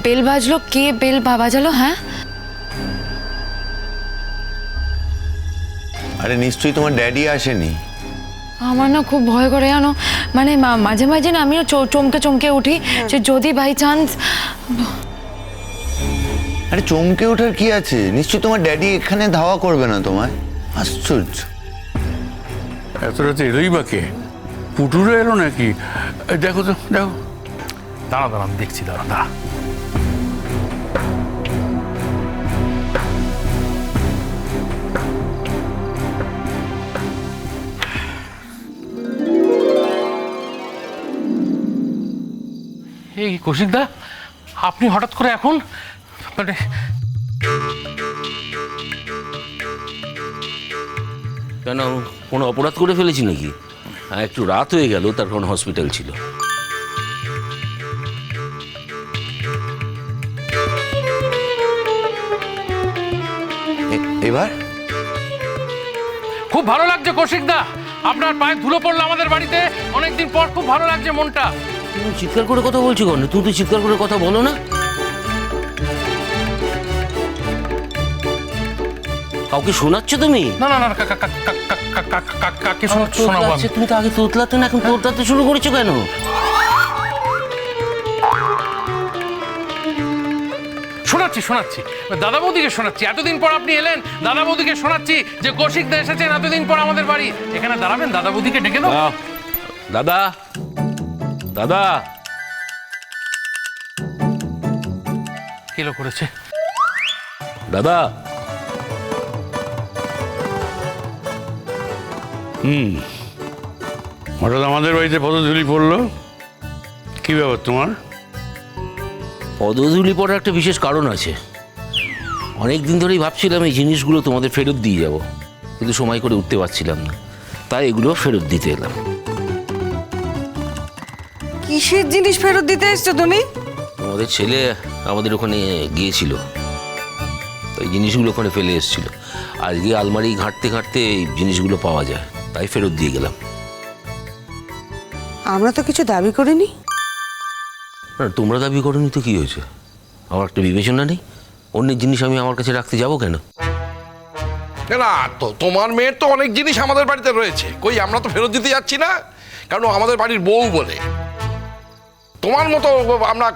Bell বাজলো? কে bell বাজালো? হ্যাঁ, আরে নিশ্চয়ই তোমার ড্যাডি আসেনি। আমার না খুব ভয় করে জানো, মানে মাঝে মাঝে না আমিও চমকে চমকে উঠি যে যদি বাই চান্স। আরে চমকে ওঠার কি আছে? নিশ্চয়ই তোমার ড্যাডি এখানে ধাওয়া করবে না তোমায়। আশ্চর্য। এত রাতে এলোই বা কে? পুটুরে এলো নাকি? দেখো তো, দেখো। দাঁড়া দাঁড়া, আমি দেখছি, দাঁড়া দাঁড়া। এই কৌশিকদা, আপনি হঠাৎ করে এখন মানে কেন, কোনো অপরাধ করে ফেলেছি নাকি? একটু রাত হয়ে গেল, তার কারণ হসপিটাল ছিল। এবার খুব ভালো লাগছে কৌশিকদা, আপনার পায়ে ধুলো পড়লো আমাদের বাড়িতে অনেকদিন পর, খুব ভালো লাগছে মনটা। তুমি চিৎকার করে কথা বলছো কেন? তুমি তো চিৎকার করে কথা বলো না। কাউকে শোনাচ্ছ তুমি? না না না, কাকে শোনাবো? তুমি তো আগে তোতলাতে না, এখন তোতলাতে শুরু করেছো কেন? শোনাচ্ছি শোনাচ্ছি, দাদা বৌদিকে শোনাচ্ছি। এতদিন পর আপনি এলেন, দাদা বৌদিকে শোনাচ্ছি যে কৌশিকদা এসেছেন এতদিন পর আমাদের বাড়ি। এখানে দাঁড়াবেন, দাদা বৌদিকে ডেকে দাও। দাদা, দাদা কিলো করেছে দাদা। হঠাৎ আমাদের বাড়িতে পদধূলি পড়লো, কি ব্যাপার তোমার? পদধূলি পড়ার একটা বিশেষ কারণ আছে। অনেক দিন ধরেই ভাবছিলাম এই জিনিসগুলো তোমাদের ফেরত দিয়ে যাব, কিন্তু সময় করে উঠতে পারছিলাম না, তাই এগুলো ফেরত দিতে এলাম। কিসের জিনিস ফেরত দিতে এসছো তুমি? আমাদের ছেলে আমাদের ওখানে গিয়েছিল, তো এই জিনিসগুলো ওখানে ফেলে এসেছিল। আজকে আলমারি ঘাঁটতে ঘাঁটতে এই জিনিসগুলো পাওয়া যায়, তাই ফেরত দিয়ে গেলাম। আমরা তো কিছু দাবি করিনি। না, তোমরা দাবি করোনি তো কি হয়েছে? আমার একটা বিবেচনা নেই? অন্যের জিনিস আমি আমার কাছে রাখতে যাবো কেন? না তো, তোমার মেয়ের তো অনেক জিনিস আমাদের বাড়িতে রয়েছে, কই আমরা তো ফেরত দিতে যাচ্ছি না, কারণ আমাদের বাড়ির বউ বলে। তোমার মতো আমরা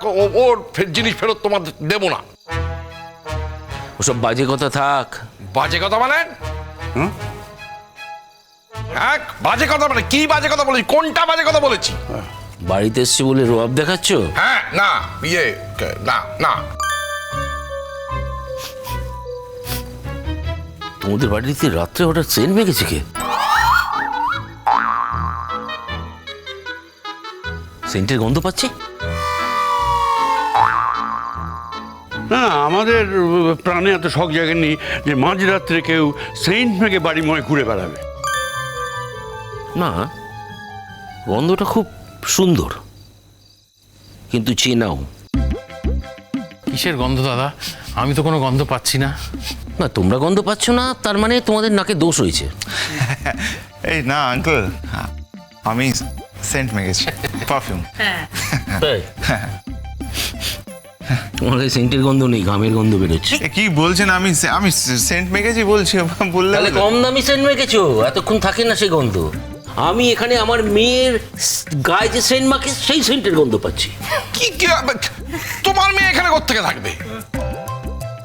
ওর জিনিস ফেরত তোমার দেবো না। ওসব বাজে কথা থাক। বাজে কথা মানে? হ্যাঁ, বাজে কথা মানে কি? বাজে কথা বলেছি? কোনটা বাজে কথা বলেছি? বাড়িতে এসছে বলে রোয়াব দেখাচ্ছ? হ্যাঁ, না না না। তোমাদের বাড়িতে রাত্রে হঠাৎ সেন্ট মেখেছে কে? সেন্টের গন্ধ পাচ্ছি। না, আমাদের প্রাণে এত শখ জাগেনি যে মাঝরাত্রে কেউ সেন্ট মেখে বাড়ি ময় ঘুরে বেড়াবে। না, গন্ধটা খুব সুন্দর, কিন্তু চেনাও। কিসের গন্ধ দাদা? আমি তো কোনো গন্ধ পাচ্ছি না। না, তোমরা গন্ধ পাচ্ছ না তার মানে তোমাদের নাকে দোষ হয়েছে। এই না আঙ্কেল, আমি সেন্ট মেখেছি, পারফিউম। তাই? তোমার কাছে সেন্টের গন্ধ নেই, ঘামের গন্ধ বেরোচ্ছে। কি বলছেন? আমি আমি সেন্ট মেখেছি বলছি, বললে তাহলে কম দামি সেন্ট মেখেছো, এতক্ষণ থাকে না সেই গন্ধ। আমি এখানে আমার মেয়ের গায়ে যে সেন্ট মাখে সেই সেন্টের গন্ধ পাচ্ছি। কি তোমার মেয়ে এখানে কোত্থেকে থাকবে?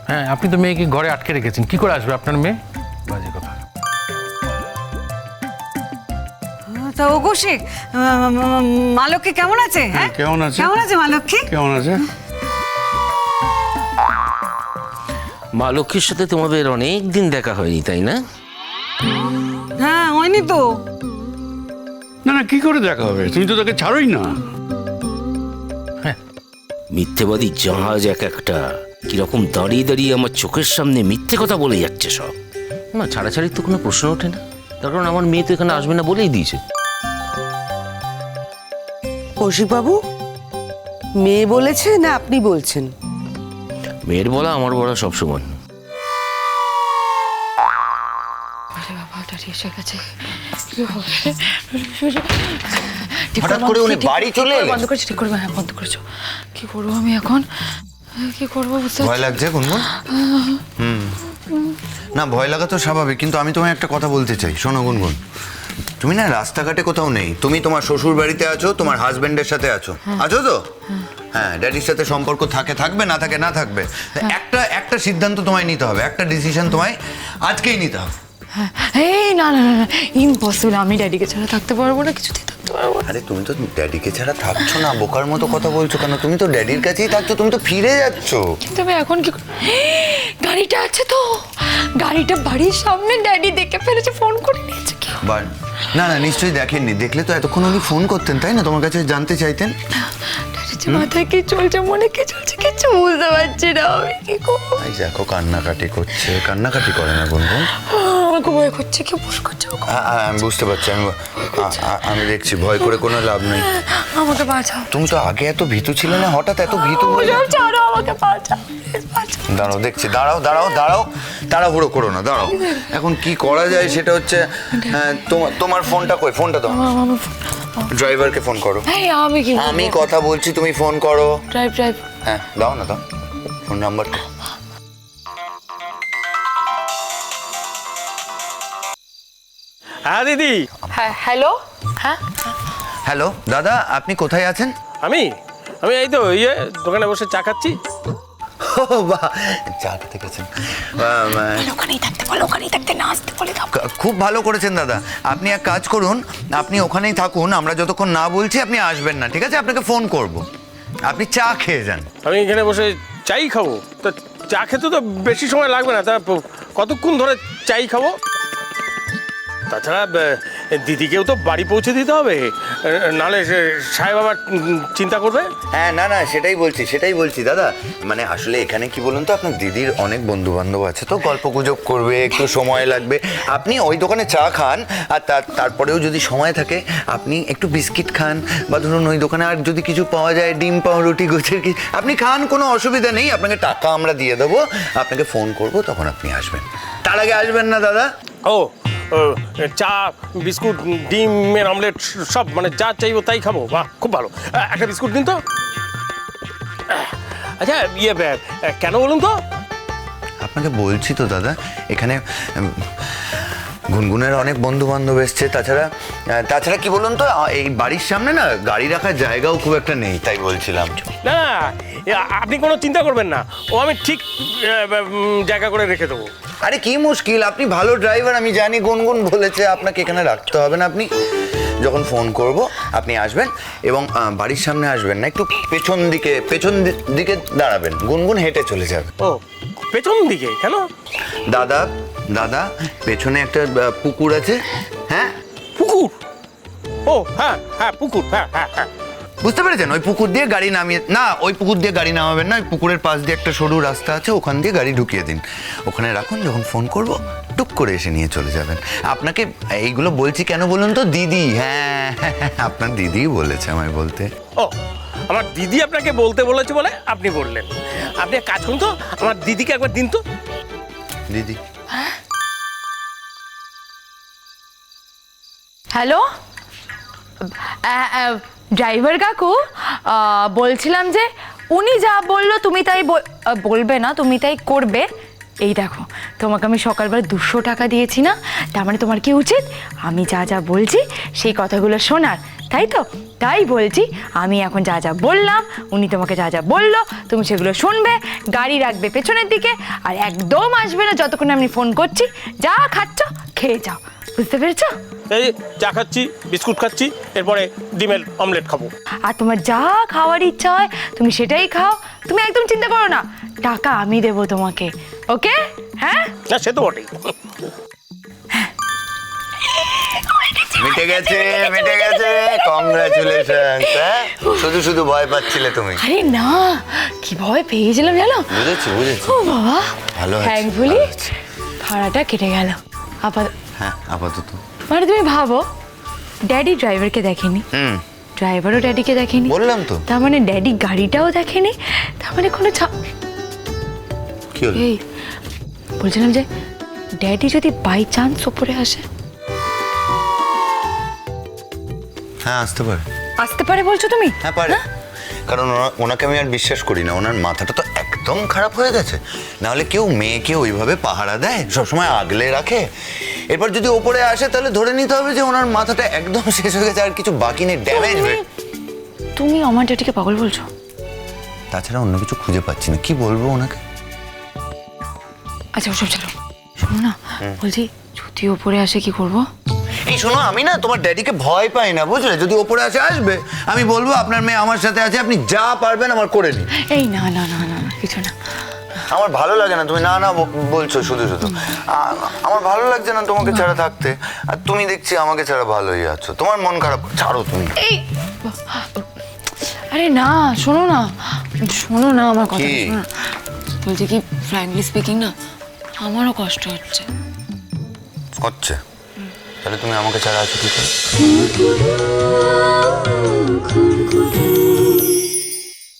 হ্যাঁ, আপনি তো মেয়েকে ঘরে আটকে রেখেছেন, কি করে আসবে আপনার মেয়ে? বাজে কথা। তা ও কৌশিক, মা লক্ষ্মী কেমন আছে? হ্যাঁ, কেমন আছে? কেমন আছে মা লক্ষ্মী? কেমন আছে? মা লক্ষ্মীর সাথে তোমাদের অনেক দিন দেখা হয়নি, তাই না? হ্যাঁ, হয়নি তো। না না, কি করে দেখা হবে? তুমি তো তাকে ছাড়োই না। মিথ্যেবাদী জাহাজ এক একটা, কিরকম দাঁড়িয়ে দাঁড়িয়ে আমার চোখের সামনে মিথ্যে কথা বলে যাচ্ছে সব। না, ছাড়াছাড়ির তো কোনো প্রশ্ন ওঠে না, তার কারণ আমার মেয়ে তো এখানে আসবে না বলেই দিয়েছে। কৌশিক বাবু, মেয়ে বলেছে না আপনি বলছেন? মেয়ের বলা আমার বলা সব সমান। আরে বাবা, দাঁড়িয়ে এসে গেছে। কি হবে? ঠিক হঠাৎ বন্ধ- করে উনি ঠিক- বাড়ি ঠিক চলে করে এলেন? বন্ধ করেছো, ঠিক করবে, হ্যাঁ বন্ধ করেছো। কি করবো আমি এখন, কি করবো বুঝতে ভয় লাগছে গুনগুন? না ভয় লাগা তো স্বাভাবিক, কিন্তু আমি তোমায় একটা কথা বলতে চাই। শোনো গুনগুন, তুমি না রাস্তাঘাটে কোথাও নেই, তুমি তোমার শ্বশুর বাড়িতে আছো, তোমার হাজবেন্ডের সাথে আছো, আছো তো? হ্যাঁ, ড্যাডির সাথে সম্পর্ক থাকবে, না থাকবে। একটা সিদ্ধান্ত তোমায় নিতে হবে, একটা ডিসিশন তোমায় আজকেই নিতে হবে। হ্যাঁ, এই না না না ইম্পসিবল, আমি ড্যাডিকে ছাড়া থাকতে পারবো না, কিছুতেই থাকতে পারবো না। আরে তুমি তো ড্যাডিকে ছাড়া থাকছো না, বোকার মতো কথা বলছো কেন? তুমি তো ড্যাডির কাছেই থাকছো, তুমি তো ফিরে যাচ্ছ। কিন্তু আমি এখন কি গাড়িটা আছে তো, গাড়িটা বাড়ির সামনে, ড্যাডি দেখে ফেলেছে, ফোন করে নিয়েছে কি? না না, নিশ্চয়ই দেখেননি, দেখলে তো এতক্ষণ উনি ফোন করতেন, তাই না? তোমার কাছে জানতে চাইতেন। ড্যাডির যে মাথায় কি চলছে, মনে কি চলছে, কিছু বুঝতে পারছি না, আমি কি করবো? এই দেখো কান্নাকাটি করছে, কান্নাকাটি করে না গুনগুন। আমার খুব ভয় করছে, কি বুঝ করছে ও? আমি বুঝতে পারছি, আমি দেখছি, ভয় করে কোনো লাভ নেই। আমাকে বাঁচাও, তুমি তো আগে এত ভীতু ছিলে না, হঠাৎ এত ভীতু হয়ে ওসব ছাড়ো, আমাকে বাঁচাও, প্লিজ বাঁচাও। দাঁড়াও দেখছি, দাঁড়াও, তাড়াহুড়ো করো না, দাঁড়াও। এখন কি করা যায় সেটা হচ্ছে, তোমার ফোনটা কই? ফোনটা দাও, ড্রাইভারকে ফোন করো। এই আমি কি আমি কথা বলছি, তুমি ফোন করো। ড্রাইভ হ্যাঁ দাও না, দাও ফোন নাম্বারটা। হ্যাঁ দিদি, হ্যাঁ হ্যালো, হ্যাঁ হ্যালো দাদা, আপনি কোথায় আছেন? আমি আমি এই তো দোকানে বসে চা খাচ্ছি। ও বাহ, চা খেতে গেছেন। ওখানেই থাকতে বলো, ওখানেই থাকতে, না আসতে বলে দাও। খুব ভালো করেছেন দাদা। আপনি এক কাজ করুন, আপনি ওখানেই থাকুন, আমরা যতক্ষণ না বলছি আপনি আসবেন না, ঠিক আছে? আপনাকে ফোন করব, আপনি চা খেয়ে যান। আমি এখানে বসে চাই খাবো, তো চা খেতে তো বেশি সময় লাগবে না, তা কতক্ষণ ধরে চাই খাবো? তাছাড়া দিদিকেও তো বাড়ি পৌঁছে দিতে হবে, নাহলে সাহেব আবার চিন্তা করবে। হ্যাঁ না না, সেটাই বলছি দাদা। মানে আসলে এখানে কি বলুন তো, আপনার দিদির অনেক বন্ধু বান্ধব আছে, তো গল্প গুজব করবে, একটু সময় লাগবে। আপনি ওই দোকানে চা খান, আর তারপরেও যদি সময় থাকে আপনি একটু বিস্কিট খান, বা ধরুন ওই দোকানে আর যদি কিছু পাওয়া যায়, ডিম পাউরুটি গোছের কি, আপনি খান, কোনো অসুবিধা নেই। আপনাকে টাকা আমরা দিয়ে দেবো, আপনাকে ফোন করব, তখন আপনি আসবেন। তার আগে আসবেন না দাদা? ও চা, বিস্কুট, ডিমের অমলেট, সব মানে যা চাইবো তাই খাবো। বাহ, খুব ভালো। একটা বিস্কুট দিন তো। আচ্ছা কেন বলুন তো? আপনাকে বলছি তো দাদা, এখানে গুনগুনের অনেক বন্ধু বান্ধব এসছে, তাছাড়া কি বলুন তো, এই বাড়ির সামনে না গাড়ি রাখার জায়গাও খুব একটা নেই, তাই বলছিলাম। না আপনি কোনো চিন্তা করবেন না, ও আমি ঠিক জায়গা করে রেখে দেবো। আরে কি মুশকিল, আপনি ভালো ড্রাইভার, আমি জানি। গুনগুন বলেছে আপনাকে এখানে রাখতে হবে না। আপনি যখন ফোন করব আপনি আসবেন, এবং বাড়ির সামনে আসবেন না, একটু পেছন দিকে দাঁড়াবেন, গুনগুন হেঁটে চলে যাবে। ও পেছন দিকে কেন? দাদা পেছনে একটা পুকুর আছে। হ্যাঁ পুকুর? ও হ্যাঁ হ্যাঁ পুকুর, হ্যাঁ হ্যাঁ হ্যাঁ। বুঝতে পেরেছেন? ওই পুকুর দিয়ে গাড়ি নামিয়ে, না ওই পুকুর দিয়ে গাড়ি নামাবেন না, ওই পুকুরের পাশ দিয়ে একটা সরু রাস্তা আছে, ওখান দিয়ে গাড়ি ঢুকিয়ে দিন, ওখানে রাখুন। যখন ফোন করব টুক করে এসে নিয়ে চলে যাবেন। আপনাকে এইগুলো বলছি কেন বলুন তো? দিদি, হ্যাঁ আপনার দিদি বলেছে আমায় বলতে। ও আমার দিদি আপনাকে বলতে বলেছে বলে আপনি বললেন। আপনি এক কাজ করুন তো, আমার দিদিকে একবার দিন তো। দিদি হ্যালো, ড্রাইভার কাকু, বলছিলাম যে উনি যা বললো তুমি তাই বলবে না, তুমি তাই করবে। এই দেখো, তোমাকে আমি সকালবেলা 200 টাকা দিয়েছি না, তার মানে তোমার কি উচিত আমি যা যা বলছি সেই কথাগুলো শোনার, তাই তো? তাই বলছি, আমি এখন যা যা বললাম, উনি তোমাকে যা যা বললো তুমি সেগুলো শুনবে, গাড়ি রাখবে পেছনের দিকে, আর একদম আসবে না যতক্ষণ আমি ফোন করছি। যা খাচ্ছ খেয়ে যাও, বুঝতে পেরেছো? এই চা খাচ্ছি, বিস্কুট খাচ্ছি, এরপরে ডিমের অমলেট খাবো। আর তোমার যা খাওয়ার ইচ্ছা হয় তুমি সেটাই খাও, তুমি একদম চিন্তা করো না, টাকা আমি দেবো তোমাকে, ওকে? হ্যাঁ না সে তো বটেই। মিটে গেছে, কংগ্রাচুলেশন। শুধু ভয় পাচ্ছিলে তুমি। আরে না, কি ভয় পেয়েছিলাম জানো? বুঝেছি ও বাবা, ভালো আছে, থ্যাঙ্কফুলি ভালো আছে। ভাড়াটা কেটে গেল হ্যাঁ আপাতত। মানে তুমি ভাবো, ড্যাডি ড্রাইভারকে দেখেনি, ড্রাইভারও ড্যাডিকে দেখেনি, বললাম তো। তার মানে ড্যাডি গাড়িটাও দেখেনি, তার মানে কোনো কি হলো? এই বলছিলাম যে ড্যাডি যদি বাই চান্স ওপরে আসে? হ্যাঁ আসতে পারে। আসতে পারে বলছো তুমি? হ্যাঁ পারে, কারণ ওনাকে আমি আর বিশ্বাস করি না। ওনার মাথাটা তো একদম খারাপ হয়ে গেছে। নাহলে কেউ মেয়েকে ওইভাবে পাহারা দেয়, সবসময় আগলে রাখে? এরপর যদি ওপরে আসে তাহলে ধরে নিতে হবে যে ওনার মাথাটা একদম শেষ হয়ে গেছে, আর কিছু বাকি নেই, ড্যামেজ হয়ে। তুমি আমার ড্যাডিকে পাগল বলছো? তাছাড়া অন্য কিছু খুঁজে পাচ্ছি না, কি বলবো ওনাকে? আচ্ছা ওসব চলো, শোনো না, বলছি যদি ওপরে আসে কি করবো? এই শোনো, আমি না তোমার ড্যাডিকে ভয় পাই না, বুঝলে? যদি ওপরে আসে আসবে, আমি বলবো আপনার মেয়ে আমার সাথে আছে, আপনি যা পারবেন আমার করে নিন। এই না না না না না, কিছু না। আমার ভালো লাগে না তুমি না না বলছো শুধু শুধু। আমার ভালো লাগছে না তোমাকে ছাড়া থাকতে, আর তুমি দেখছি আমাকে ছাড়া ভালোই আছো। তোমার মন খারাপ, ছাড়ো তুমি। এই আরে না, শোনো না, শোনো না আমার কথা, কি? শোনো না। বলছি কি, ফ্র্যাঙ্কলি স্পিকিং না, আমারও কষ্ট হচ্ছে। হচ্ছে? তাহলে তুমি আমাকে ছাড়া আছো কি করে?